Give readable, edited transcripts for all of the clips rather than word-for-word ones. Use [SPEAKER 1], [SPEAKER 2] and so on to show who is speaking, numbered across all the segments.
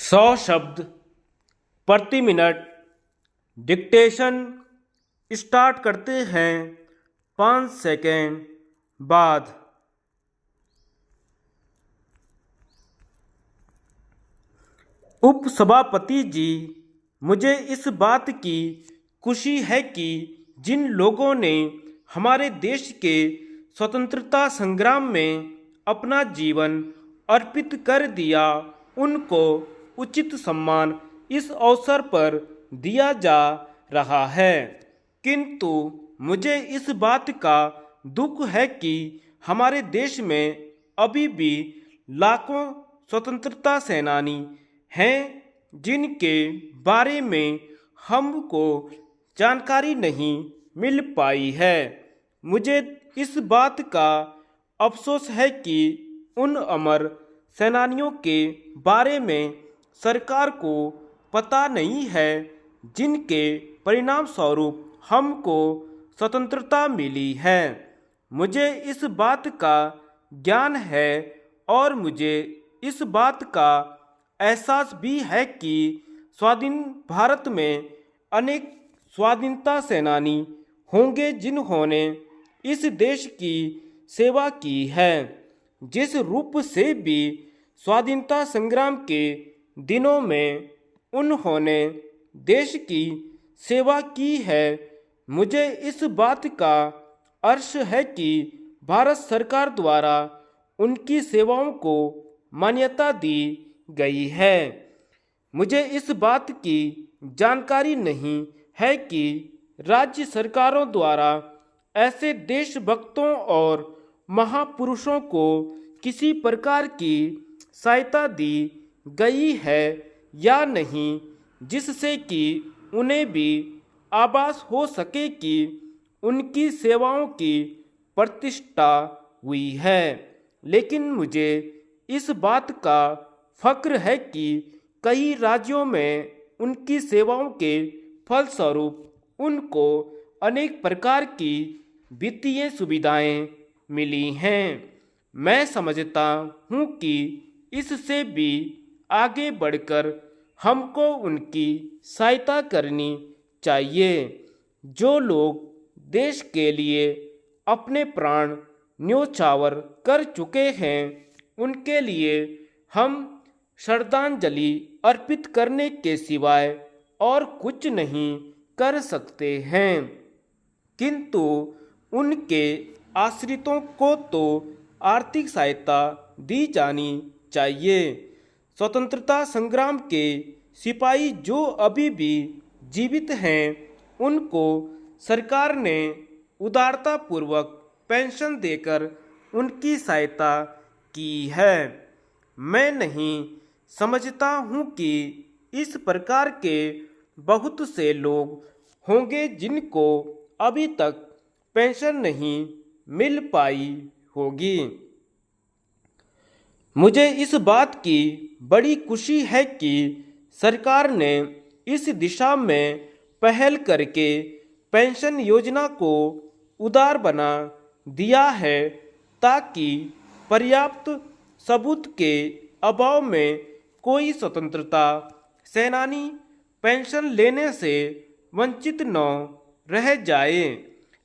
[SPEAKER 1] 100 शब्द प्रति minute dictation start करते हैं 5 सेकेंड बाद। उपसभापति जी, मुझे इस बात की खुशी है कि जिन लोगों ने हमारे देश के स्वतंत्रता संग्राम में अपना जीवन अर्पित कर दिया, उनको उचित सम्मान इस अवसर पर दिया जा रहा है। किंतु मुझे इस बात का दुख है कि हमारे देश में अभी भी लाखों स्वतंत्रता सेनानी हैं जिनके बारे में हमको जानकारी नहीं मिल पाई है। मुझे इस बात का अफसोस है कि उन अमर सेनानियों के बारे में सरकार को पता नहीं है जिनके परिणाम स्वरूप हमको स्वतंत्रता मिली है। मुझे इस बात का ज्ञान है और मुझे इस बात का एहसास भी है कि स्वाधीन भारत में अनेक स्वाधीनता सेनानी होंगे जिन्होंने इस देश की सेवा की है। जिस रूप से भी स्वाधीनता संग्राम के दिनों में उन्होंने देश की सेवा की है, मुझे इस बात का हर्ष है कि भारत सरकार द्वारा उनकी सेवाओं को मान्यता दी गई है। मुझे इस बात की जानकारी नहीं है कि राज्य सरकारों द्वारा ऐसे देशभक्तों और महापुरुषों को किसी प्रकार की सहायता दी गई है या नहीं, जिससे कि उन्हें भी आभास हो सके कि उनकी सेवाओं की प्रतिष्ठा हुई है। लेकिन मुझे इस बात का फक्र है कि कई राज्यों में उनकी सेवाओं के फलस्वरूप उनको अनेक प्रकार की वित्तीय सुविधाएं मिली हैं। मैं समझता हूँ कि इससे भी आगे बढ़कर हमको उनकी सहायता करनी चाहिए। जो लोग देश के लिए अपने प्राण न्योछावर कर चुके हैं, उनके लिए हम श्रद्धांजलि अर्पित करने के सिवाय और कुछ नहीं कर सकते हैं। किंतु उनके आश्रितों को तो आर्थिक सहायता दी जानी चाहिए। स्वतंत्रता संग्राम के सिपाही जो अभी भी जीवित हैं, उनको सरकार ने उदारतापूर्वक पेंशन देकर उनकी सहायता की है। मैं नहीं समझता हूँ कि इस प्रकार के बहुत से लोग होंगे जिनको अभी तक पेंशन नहीं मिल पाई होगी। मुझे इस बात की बड़ी खुशी है कि सरकार ने इस दिशा में पहल करके पेंशन योजना को उदार बना दिया है, ताकि पर्याप्त सबूत के अभाव में कोई स्वतंत्रता सेनानी पेंशन लेने से वंचित न रह जाए।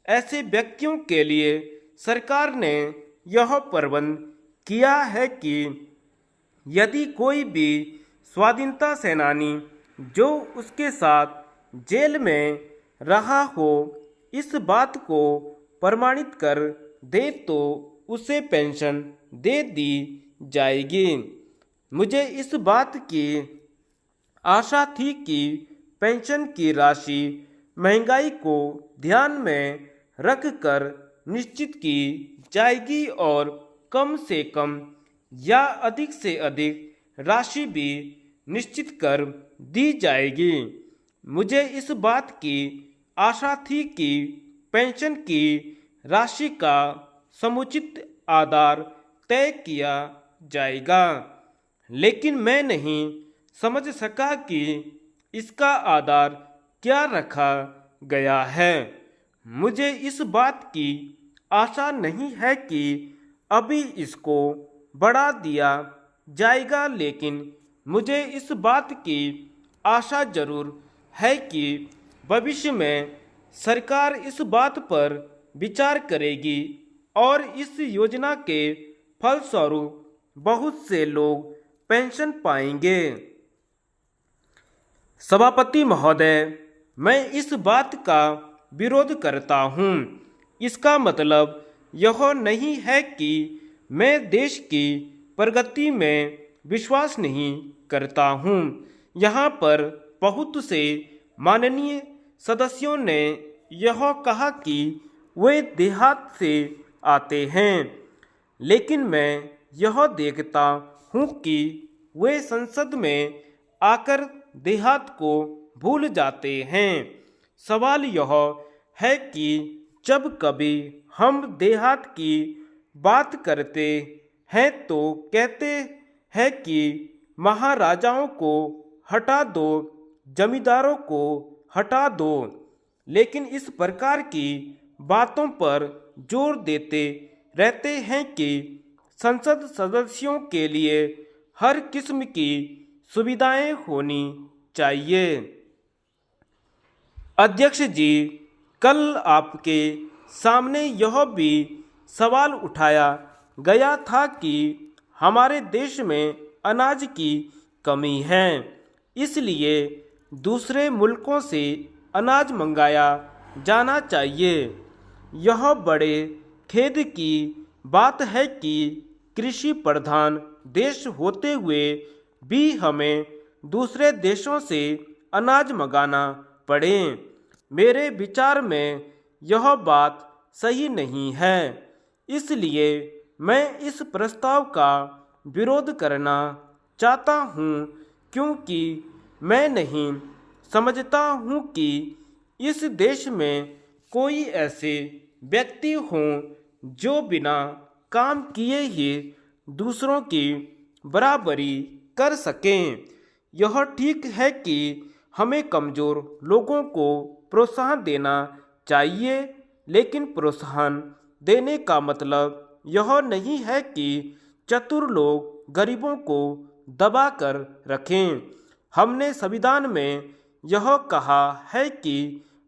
[SPEAKER 1] ऐसे व्यक्तियों के लिए सरकार ने यह प्रबंध किया है कि यदि कोई भी स्वाधीनता सेनानी जो उसके साथ जेल में रहा हो इस बात को प्रमाणित कर दे तो उसे पेंशन दे दी जाएगी। मुझे इस बात की आशा थी कि पेंशन की राशि महंगाई को ध्यान में रखकर निश्चित की जाएगी और कम से कम या अधिक से अधिक राशि भी निश्चित कर दी जाएगी। मुझे इस बात की आशा थी कि पेंशन की राशि का समुचित आधार तय किया जाएगा, लेकिन मैं नहीं समझ सका कि इसका आधार क्या रखा गया है। मुझे इस बात की आशा नहीं है कि अभी इसको बढ़ा दिया जाएगा, लेकिन मुझे इस बात की आशा जरूर है कि भविष्य में सरकार इस बात पर विचार करेगी और इस योजना के फलस्वरूप बहुत से लोग पेंशन पाएंगे। सभापति महोदय, मैं इस बात का विरोध करता हूँ। इसका मतलब यह नहीं है कि मैं देश की प्रगति में विश्वास नहीं करता हूँ। यहाँ पर बहुत से माननीय सदस्यों ने यह कहा कि वे देहात से आते हैं, लेकिन मैं यह देखता हूँ कि वे संसद में आकर देहात को भूल जाते हैं। सवाल यह है कि जब कभी हम देहात की बात करते हैं तो कहते हैं कि महाराजाओं को हटा दो, जमींदारों को हटा दो, लेकिन इस प्रकार की बातों पर जोर देते रहते हैं कि संसद सदस्यों के लिए हर किस्म की सुविधाएं होनी चाहिए। अध्यक्ष जी, कल आपके सामने यह भी सवाल उठाया गया था कि हमारे देश में अनाज की कमी है, इसलिए दूसरे मुल्कों से अनाज मंगाया जाना चाहिए। यह बड़े खेद की बात है कि कृषि प्रधान देश होते हुए भी हमें दूसरे देशों से अनाज मंगाना पड़े। मेरे विचार में यह बात सही नहीं है, इसलिए मैं इस प्रस्ताव का विरोध करना चाहता हूँ, क्योंकि मैं नहीं समझता हूँ कि इस देश में कोई ऐसे व्यक्ति हों जो बिना काम किए ही दूसरों की बराबरी कर सकें। यह ठीक है कि हमें कमज़ोर लोगों को प्रोत्साहन देना चाहिए, लेकिन प्रोत्साहन देने का मतलब यह नहीं है कि चतुर लोग गरीबों को दबा कर रखें। हमने संविधान में यह कहा है कि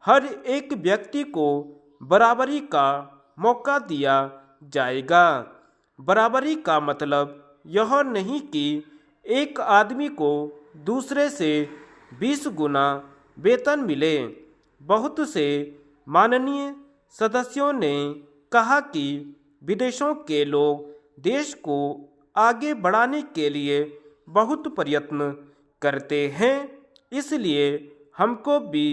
[SPEAKER 1] हर एक व्यक्ति को बराबरी का मौका दिया जाएगा। बराबरी का मतलब यह नहीं कि एक आदमी को दूसरे से 20 गुना वेतन मिले। बहुत से माननीय सदस्यों ने कहा कि विदेशों के लोग देश को आगे बढ़ाने के लिए बहुत प्रयत्न करते हैं, इसलिए हमको भी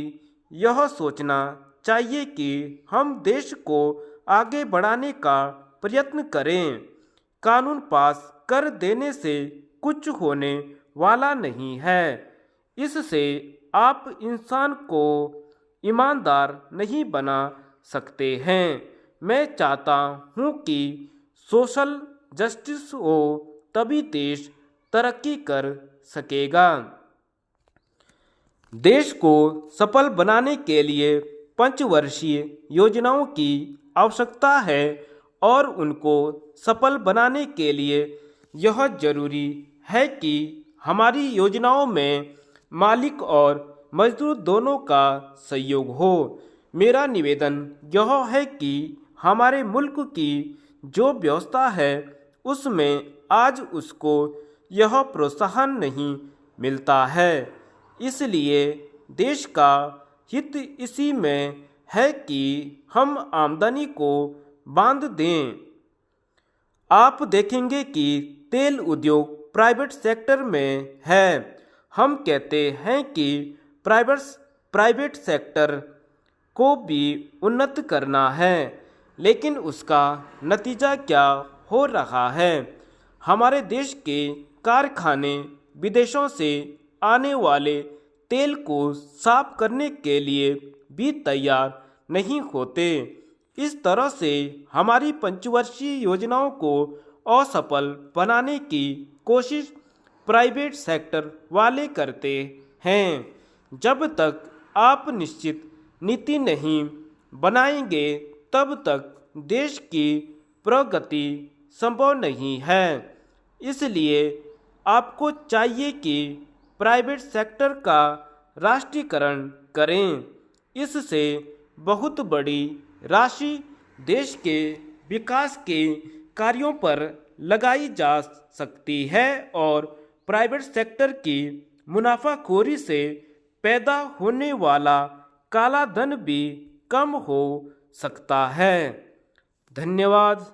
[SPEAKER 1] यह सोचना चाहिए कि हम देश को आगे बढ़ाने का प्रयत्न करें। कानून पास कर देने से कुछ होने वाला नहीं है। इससे आप इंसान को ईमानदार नहीं बना सकते हैं। मैं चाहता हूँ कि सोशल जस्टिस हो, तभी देश तरक्की कर सकेगा। देश को सफल बनाने के लिए पंचवर्षीय योजनाओं की आवश्यकता है और उनको सफल बनाने के लिए यह जरूरी है कि हमारी योजनाओं में मालिक और मजदूर दोनों का सहयोग हो। मेरा निवेदन यह है कि हमारे मुल्क की जो व्यवस्था है उसमें आज उसको यह प्रोत्साहन नहीं मिलता है, इसलिए देश का हित इसी में है कि हम आमदनी को बांध दें। आप देखेंगे कि तेल उद्योग प्राइवेट सेक्टर में है। हम कहते हैं कि प्राइवेट सेक्टर को भी उन्नत करना है, लेकिन उसका नतीजा क्या हो रहा है? हमारे देश के कारखाने विदेशों से आने वाले तेल को साफ करने के लिए भी तैयार नहीं होते। इस तरह से हमारी पंचवर्षीय योजनाओं को असफल बनाने की कोशिश प्राइवेट सेक्टर वाले करते हैं। जब तक आप निश्चित नीति नहीं बनाएंगे, तब तक देश की प्रगति संभव नहीं है। इसलिए आपको चाहिए कि प्राइवेट सेक्टर का राष्ट्रीयकरण करें। इससे बहुत बड़ी राशि देश के विकास के कार्यों पर लगाई जा सकती है और प्राइवेट सेक्टर की मुनाफाखोरी से पैदा होने वाला काला धन भी कम हो सकता है। धन्यवाद।